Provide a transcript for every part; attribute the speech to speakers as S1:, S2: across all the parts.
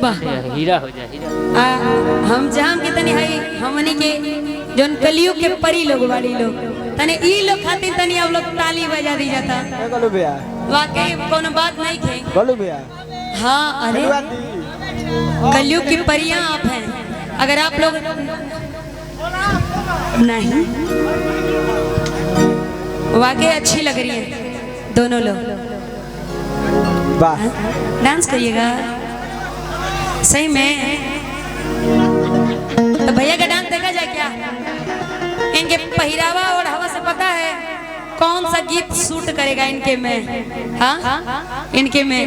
S1: हीरा हो जाए हीरा।
S2: हम जाम के तनी है हमनी के जोन कलियुग के परी लोग वाली लोग तने ई लोग खातिर तनी आप लोग ताली बजा दी जाता।
S3: गलू भैया
S2: वाकई कोनो बात नहीं थे।
S3: गलू भैया
S2: हाँ अरे कलियुग की परियां आप हैं। अगर आप लोग नहीं वाकई अच्छी लग रही है दोनों लोग।
S3: वाह
S2: डांस करिएगा सही में। तो भैया का डांस देखा जाए क्या? इनके पहरावा और हवा से पता है कौन सा गीत सूट करेगा इनके में। हाँ इनके में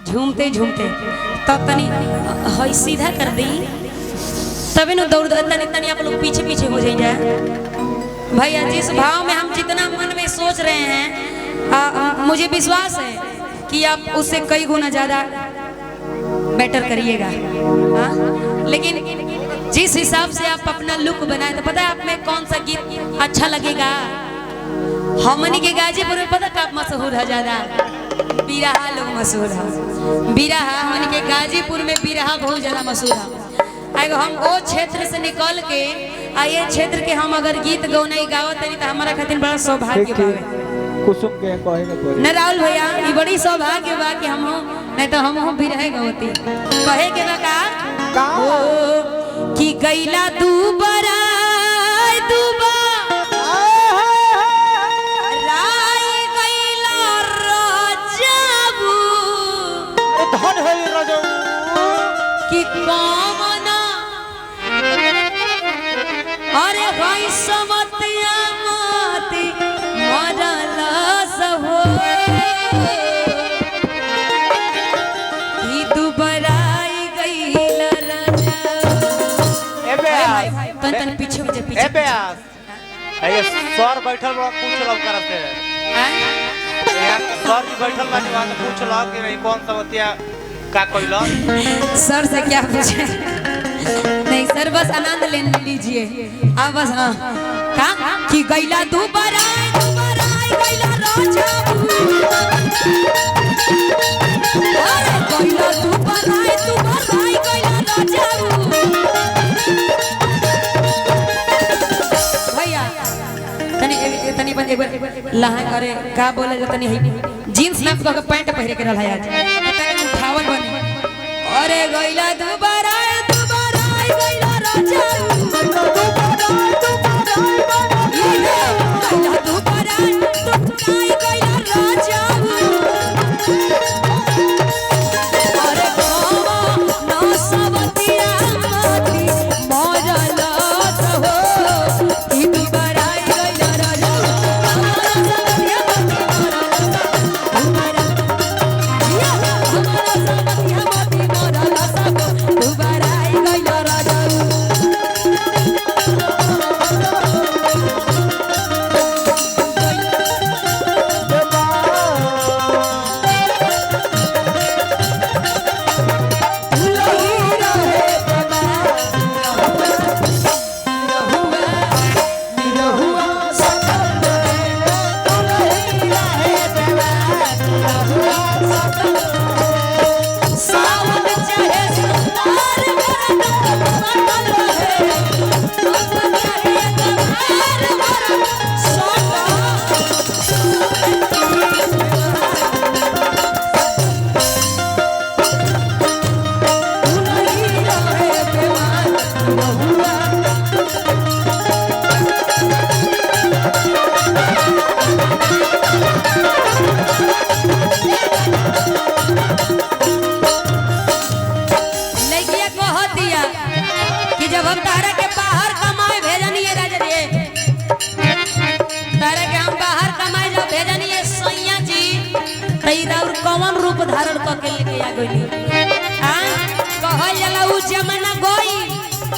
S2: झूमते झूमते तब तनी हई सीधा कर दी तभी न दौड़ तनी तनी आप लोग पीछे पीछे हो जाइए भैया। जिस भाव में हम जितना मन में सोच रहे हैं मुझे विश्वास है कि आप उससे कई गुना ज्यादा बेटर करिएगा। हाँ लेकिन जिस हिसाब से आप अपना लुक बनाए तो पता है आप में कौन सा गीत अच्छा लगेगा। हमनी के गाजीपुर में पता कब मशहूर है ज्यादा? बिरहा लोग मशहूर है। बिरहा हमनी के गाजीपुर में बिरहा बहुत ज्यादा मशहूर है। हम वो क्षेत्र से निकल के ये क्षेत्र के हम अगर गीत गौनाई गावत नहीं तो हमारा खातिर बड़ा सौभाग्य बा।
S3: कुसुम के
S2: न राहुल भैया ये बड़ी सौभाग्य बा कि हम नहीं तो हम भी रह गवती कहे के बा का कि गैला तू बरा कि कौमना अरे भाई समतिया माती मरला सहो कि दुबराई गईल राजा। तन तन पीछे हो जा पीछे।
S4: ए बेयास ये सर बैठल बड़ा पूछ लो करते हैं यार। सर जी बैठल बानी वहां पूछ लो कि नहीं कौन समतिया का कोइलो।
S2: सर से क्या पूछे? नहीं सर बस आनंद ले लीजिए आप बस। हाँ का कि गैला दुबारा गैला राजा अरे गैला दुबारा गैला राजा। भैया तनी तनी बन एक बार लहंगा अरे का बोले जो तनी जींस ना का पैंट पहन के रहला आज उठावन बने। अरे गैला दुबारा गैला राजा कौन रूप धारण करके लेके आ गई कहल जाला उ जमाना गई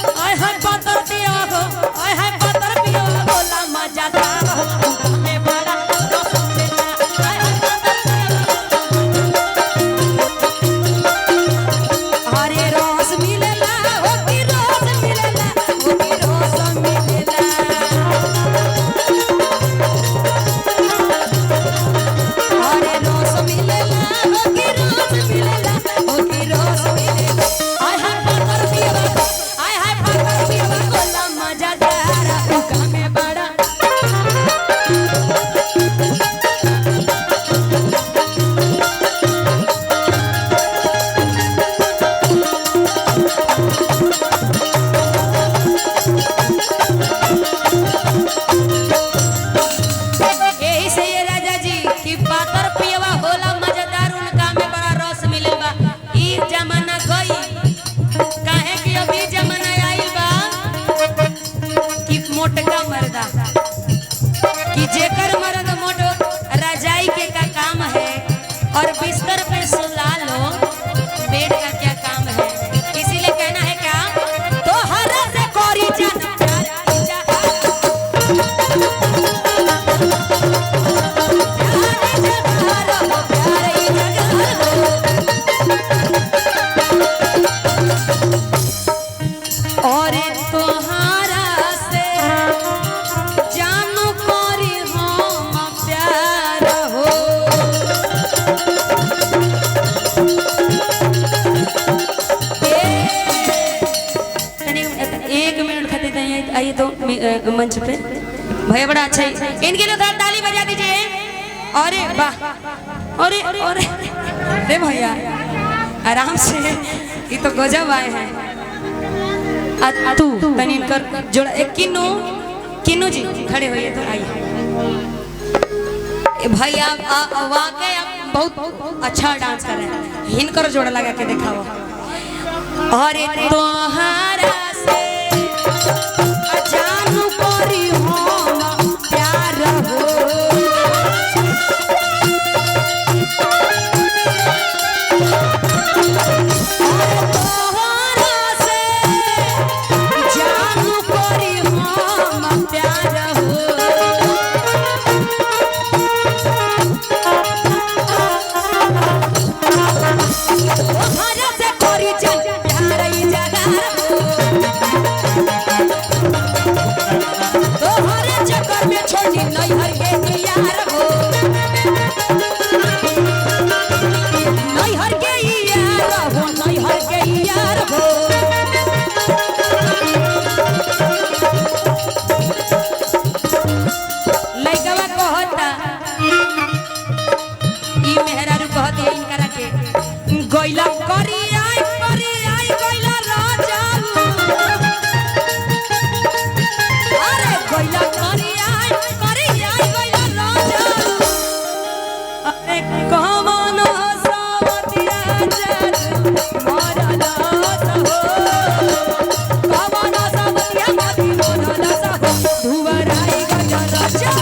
S2: ओए है पतर पियो गो ओए है पतर पियो बोला मजा था हमें बड़ा रस मिला ओए है पतर हरे रस मिलेला ओ की रस मिलेला ओ की रस मिलेला हरे रस मिलेला ओ की रस मिलेला ओ की रस मंच पे भैया बड़ा अच्छा है इनके लिए थोड़ा ताली बजा दीजिए अरे वाह अरे अरे अरे भैया आराम से ये तो गजब आए हैं तू तनी कर जोड़ा एक किन्नू जी खड़े होइए तो आइए भैया वाकई बहुत अच्छा डांस कर रहे हैं हिनकर जोड़ा लगा के दिखाओ अरे तोहरा से जानू करी हम प्यार हो तोहरा से जानू करी हम प्यार हो गइला करी आई गइला राजा अरे गइला करी आई गइला राजा अरे कमन सावतिया जन मोरा दास हो कमन सावतिया मती मोरा दास हो धुवराई गजा राजा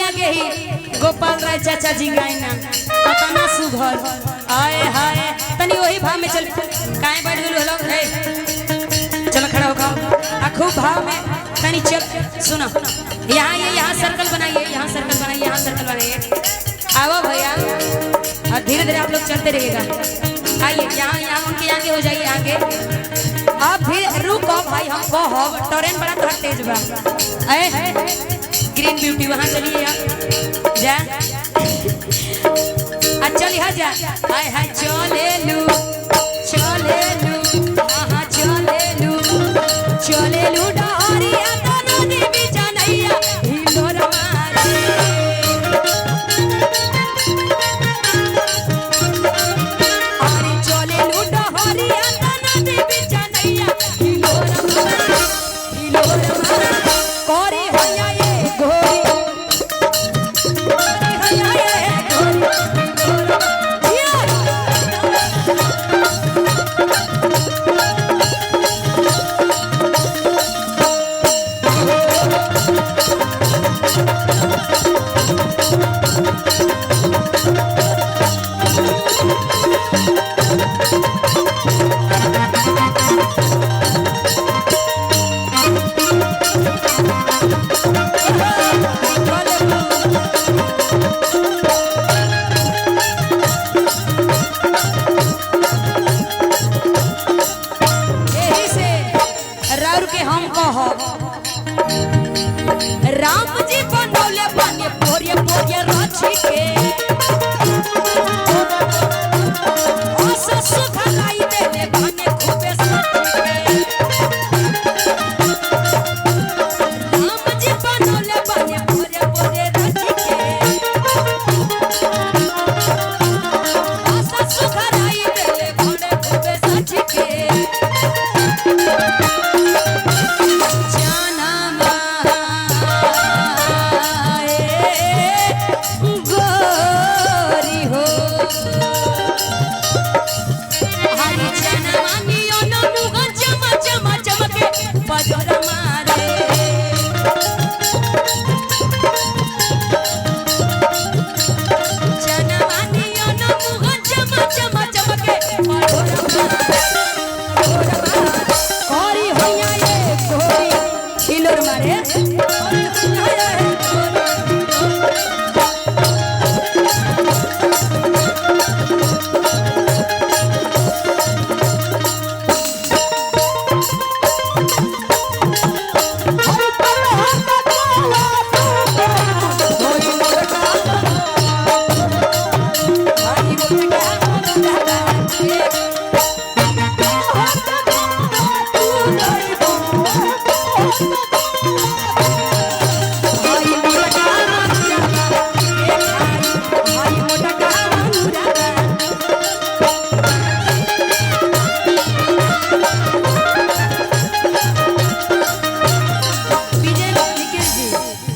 S2: गोपाल राय चाचा जी गायना पता ना सुघर आए हाय तनी वही भाव में चल काहे बैठ गेलु हेलो ए चलो खड़ा हो खाओ आ खूब भाव में तनी चल सुनो यहाँ सर्कल बनाइए यहाँ सर्कल बनाइए आओ भैया और धीरे धीरे आप लोग चलते रहिएगा आइए यहाँ उनके आगे हो जाइए आगे आप फिर रुको भाई हम कहो टोरेन बड़ा तो तेज बा ग्रीन ब्यूटी वहाँ चलिए आप जा अच्छा लिहा जा हाय हाय चले लू हाँ चले लू डहरिया तो नदी बीचा नैया हिलोर मारे अरे चले लू डहरिया तो नदी बीचा नैया हिलोर मारे कोरी होया ये घोरी राम जी बनौले बने पोरिया रची के सुधलाई देले बने खूबे सची के राम जी बनौले बने पोरिया रची के सुधलाई देले बने खूबे सची के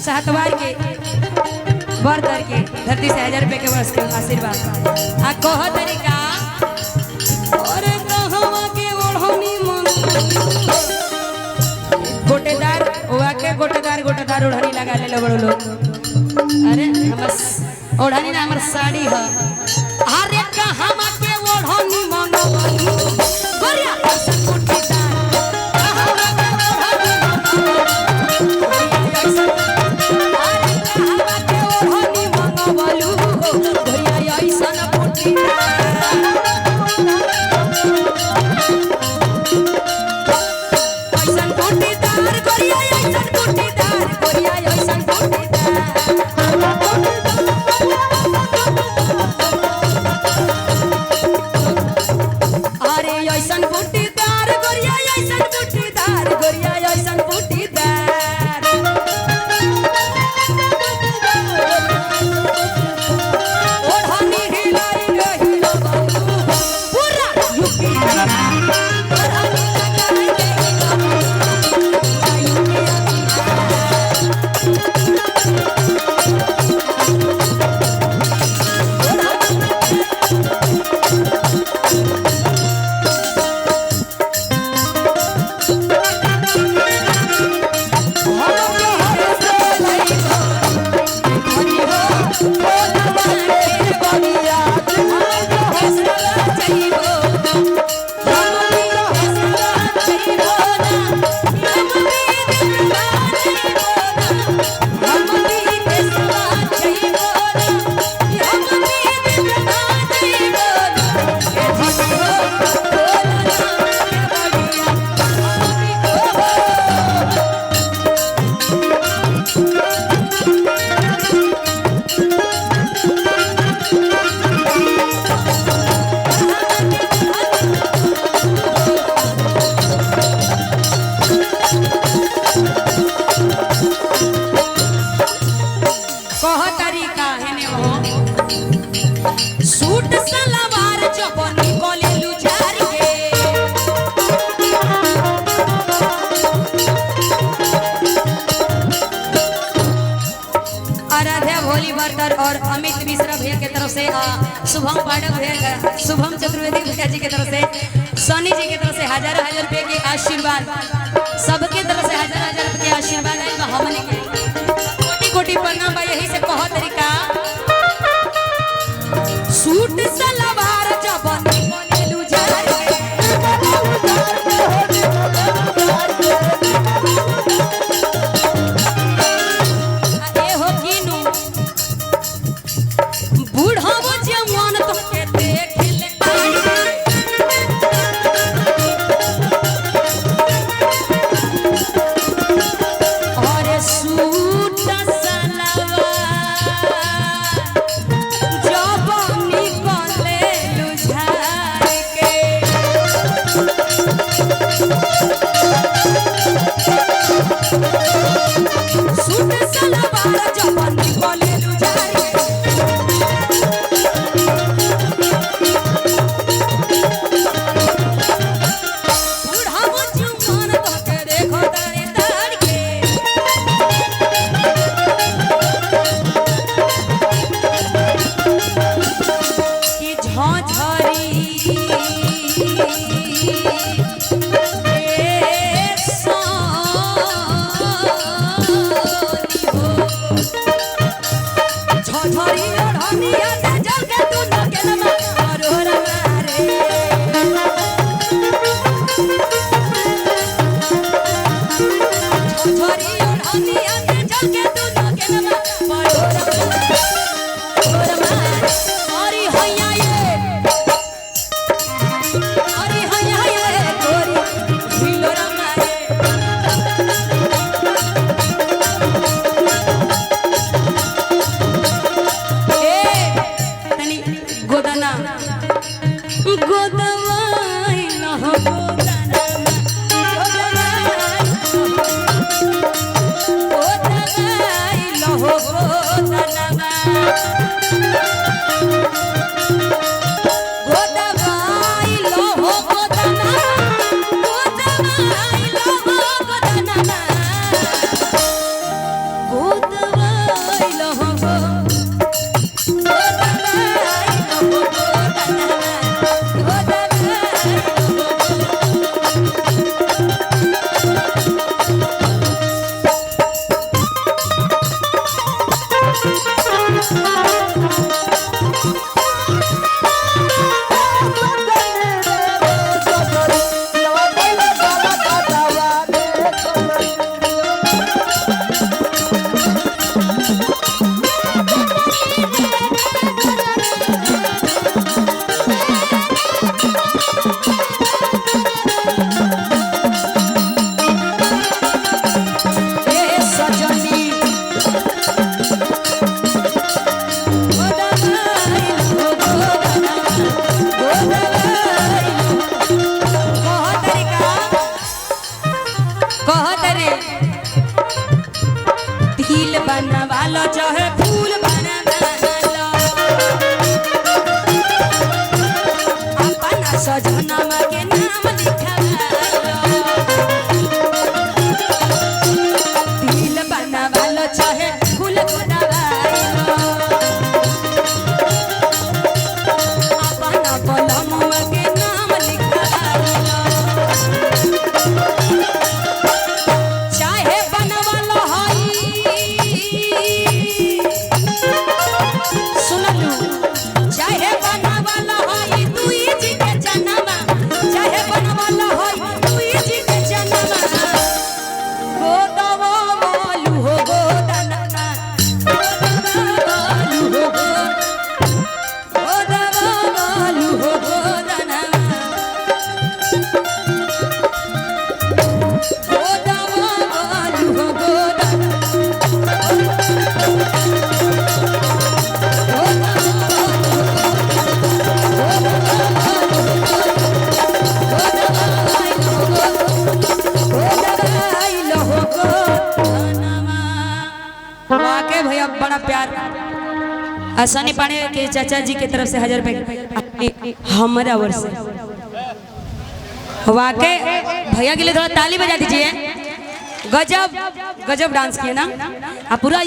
S2: सातवार के बर दर के धरती से 1000 रुपए के बस के आशीर्वाद आ कह तरीका अरे कहवा के ओढ़नी मन गोटेदार ओवा के गोटेदार ओढ़नी लगा ले लो बड़ो लोग अरे बस ओढ़नी ना हमर साड़ी है अरे कहवा के ओढ़नी मन गोरिया गोटेदार कहवा के ओढ़नी और अमित मिश्रा भैया की तरफ से शुभम पाठक भैया शुभम चतुर्वेदी भैया जी की तरफ से सोनी जी की तरफ से हजार रुपए के आशीर्वाद सबके तरफ से हजार रुपए के आशीर्वाद है हमने के कोटि कोटि प्रणाम बा यही से कह तरीका सूट सलवार जब निकलू पनिया से जल के दोनों के नमा परोरमा अरे हैया ये गोरी हिलोरमा ये तनी गोदाना गोदवाई न हो गोदाना गोदवाई न हो गोदाना गोदवाई न हो गोदाना गोदवाई न हो गोदाना गोदवाई न हो दिल बनवालो चाहे फूल बनवालो अपना सजनमा के नाम लिखवालो दिल बनवालो चाहे फूल बनवालो अपना बलमुआ के नाम लिखवालो चाहे बनवालो सुनलू चाहे बनवाला होई दुई जी के जन्मा चाहे बनवाला होई दुई जी के जन्मा गोदवा मालू हो गोदना गोदवा मालू हो गोदना गोदवा मालू हो गोदना वाकई भैया बड़ा प्यार सनी पांडे के चाचा जी की तरफ से 1000 रुपए हमारा ओर से वाकई भैया के लिए थोड़ा ताली बजा दीजिए गजब गजब डांस किए ना आप पूरा